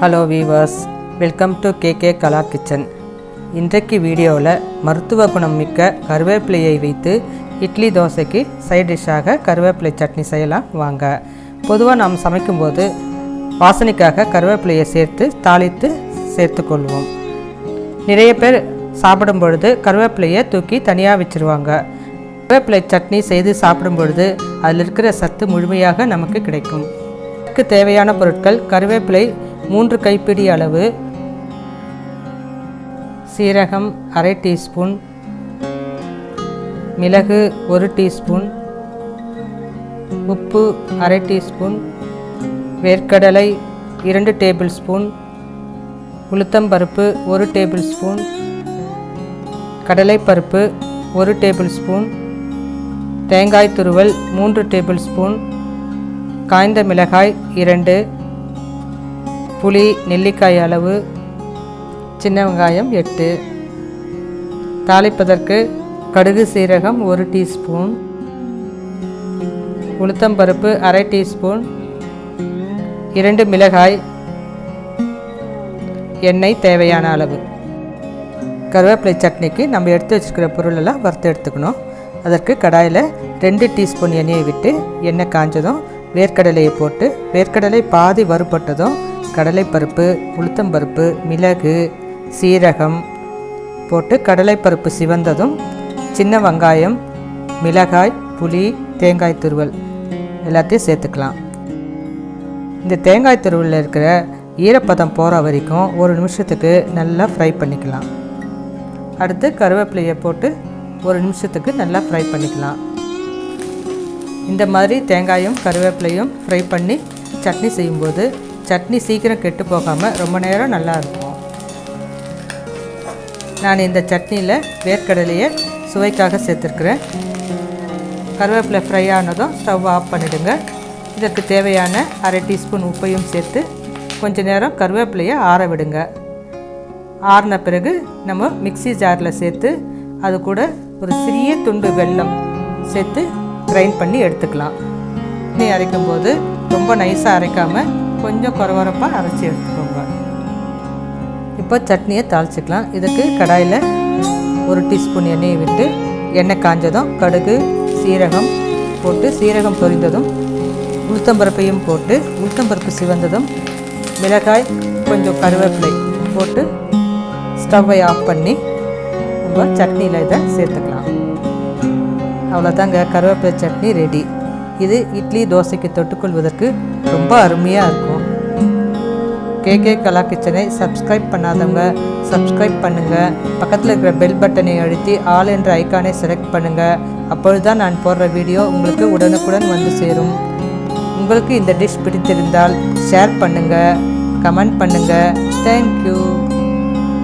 Hello viewers, welcome to KK Kala kitchen. இன்றைக்கு வீடியோவில் மருத்துவ குணம் மிக்க கருவேப்பிலையை வைத்து இட்லி தோசைக்கு சைட் டிஷ்ஷாக கருவேப்பிலை சட்னி செய்யலாம் வாங்க. பொதுவாக நாம் சமைக்கும்போது வாசனைக்காக கருவேப்பிலையை சேர்த்து தாளித்து சேர்த்துக்கொள்வோம். நிறைய பேர் சாப்பிடும் பொழுது கருவேப்பிலையை தூக்கி தனியாக வச்சுருவாங்க. கருவேப்பிலை சட்னி செய்து சாப்பிடும் பொழுது அதில் இருக்கிற சத்து முழுமையாக நமக்கு கிடைக்கும். இதற்கு தேவையான பொருட்கள்: கருவேப்பிலை 3 கைப்பிடி அளவு, சீரகம் அரை டீஸ்பூன், மிளகு 1 டீஸ்பூன், உப்பு அரை டீஸ்பூன், வேர்க்கடலை 2 டேபிள் ஸ்பூன், உளுத்தம்பருப்பு 1 டேபிள் ஸ்பூன், கடலைப்பருப்பு 1 டேபிள் ஸ்பூன், தேங்காய் துருவல் 3 டேபிள் ஸ்பூன், காய்ந்த மிளகாய் 2, புளி நெல்லிக்காய் அளவு, சின்ன வெங்காயம் 8. தாளிப்பதற்கு கடுகு சீரகம் 1 டீஸ்பூன், உளுத்தம்பருப்பு அரை டீஸ்பூன், 2 மிளகாய், எண்ணெய் தேவையான அளவு. கருவேப்பிலை சட்னிக்கு நம்ம எடுத்து வச்சுருக்கிற பொருளெல்லாம் வறுத்து எடுத்துக்கணும். அதற்கு கடாயில் 2 டீஸ்பூன் எண்ணெயை விட்டு எண்ணெய் காஞ்சதும் வேர்க்கடலையை போட்டு வேர்க்கடலை பாதி வறுபட்டதும் கடலைப்பருப்பு, உளுத்தம்பருப்பு, மிளகு, சீரகம் போட்டு கடலைப்பருப்பு சிவந்ததும் சின்ன வெங்காயம், மிளகாய், புளி, தேங்காய் துருவல் எல்லாத்தையும் சேர்த்துக்கலாம். இந்த தேங்காய் துருவலில் இருக்கிற ஈரப்பதம் போகிற வரைக்கும் 1 நிமிஷத்துக்கு நல்லா ஃப்ரை பண்ணிக்கலாம். அடுத்து கருவேப்பிலையை போட்டு 1 நிமிஷத்துக்கு நல்லா ஃப்ரை பண்ணிக்கலாம். இந்த மாதிரி தேங்காயும் கருவேப்பிலையும் ஃப்ரை பண்ணி சட்னி செய்யும்போது சட்னி சீக்கிரம் கெட்டு போகாமல் ரொம்ப நேரம் நல்லா இருக்கும். நான் இந்த சட்னியில் வேர்க்கடலையை சுவைக்காக சேர்த்துருக்குறேன். கருவேப்பிலை ஃப்ரை ஆனதும் ஸ்டவ் ஆஃப் பண்ணிவிடுங்க. இதற்கு தேவையான அரை டீஸ்பூன் உப்பையும் சேர்த்து கொஞ்சம் நேரம் கருவேப்பிலையை ஆற விடுங்க. ஆறின பிறகு நம்ம மிக்ஸி ஜாரில் சேர்த்து அது கூட ஒரு சிறிய துண்டு வெல்லம் சேர்த்து கிரைண்ட் பண்ணி எடுத்துக்கலாம். சட்னி அரைக்கும்போது ரொம்ப நைஸாக அரைக்காமல் கொஞ்சம் கொரகொரப்பாக அரைச்சி எடுத்துக்கோங்க. இப்போ சட்னியை தாளிச்சிக்கலாம். இதுக்கு கடாயில் 1 டீஸ்பூன் எண்ணெயை விட்டு எண்ணெய் காஞ்சதும் கடுகு சீரகம் போட்டு சீரகம் பொரிந்ததும் உளுத்தம்பருப்பையும் போட்டு உளுத்தம்பருப்பு சிவந்ததும் மிளகாய் கொஞ்சம் கருவேப்பிலை போட்டு ஸ்டவ்வை ஆஃப் பண்ணி நம்ம சட்னியில் இதை சேர்த்துக்கலாம். அவ்வளோதாங்க, கருவேப்பிலை சட்னி ரெடி. இது இட்லி தோசைக்கு தொட்டுக்கொள்வதற்கு ரொம்ப அருமையாக இருக்கும். கேகே கலா கிச்சனை சப்ஸ்கிரைப் பண்ணாதவங்க சப்ஸ்கிரைப் பண்ணுங்கள். பக்கத்தில் இருக்கிற பெல் பட்டனை அழுத்தி ஆல் என்ற ஐக்கானை செலக்ட் பண்ணுங்கள். அப்பொழுது தான் நான் போடுற வீடியோ உங்களுக்கு உடனுக்குடன் வந்து சேரும். உங்களுக்கு இந்த டிஷ் பிடித்திருந்தால் ஷேர் பண்ணுங்கள், கமெண்ட் பண்ணுங்கள். தேங்க்யூ.